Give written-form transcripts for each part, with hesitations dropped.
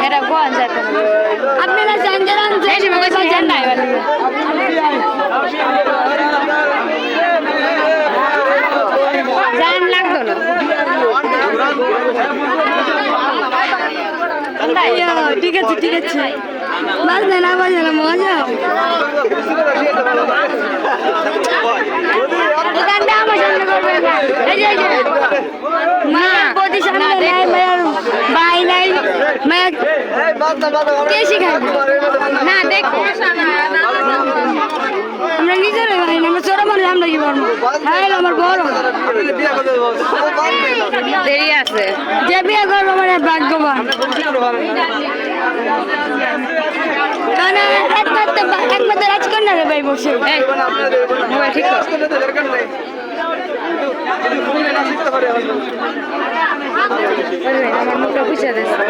এটা কোন যাতে আপনারা জানেন যে এই সময় কইছেন জান নাই বলে জান লাগতো না ঠিক আছে বাস না বাজে না মজা দোকানটা আমার সামনে করবেন না এই যে মা বডি সামনে নাই মায়ের ভাই নাই মায়ের কে শিখায় না দেখ আমরা নিজের ভাই না আমরা ছোট মানুষ আমরা কি করবো হ্যাঁ আমার বড় দেরি আছে যে বিয়ে করবো মানে ভাগ্যবান কারণ একমাত্র রাজকন্যা রে ভাই বসে ঠিক আমার মুখটা বুঝে দিচ্ছে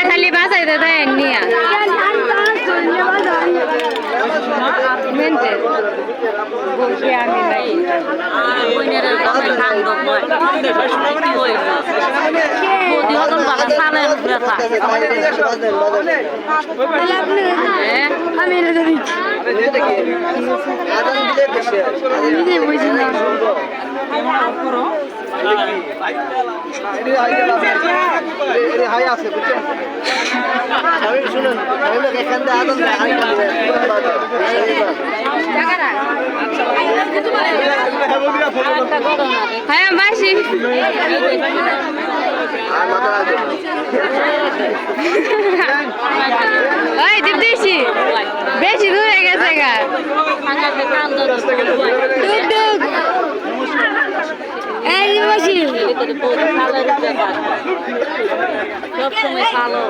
খালি বাসাইতে দেয় নিয়া হাই আছে বুঝছেন শুনুন এখান থেকে আদম হ্যাঁ বাসি ওই দীপ্তি বেশি দূরে গেছে গা এই বাসি সবসময় ভালো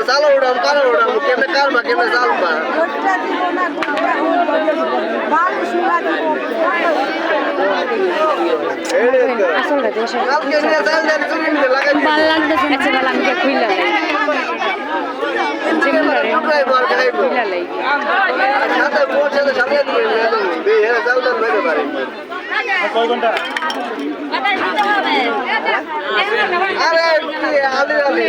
চালো উড়াম কারো উড়াম কেমনে কারমা কেমনে চালবা ভাল লাগতেছে আচ্ছা ভালো আমি খুইলা কয় ঘন্টা আরে আলি আলি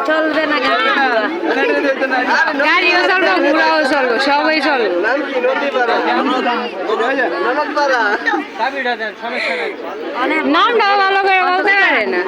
চলবে না গাড়িও চলবো ঘোড়াও চলবো সবাই চলবো নামটাও ভালো করে বলতে পারে না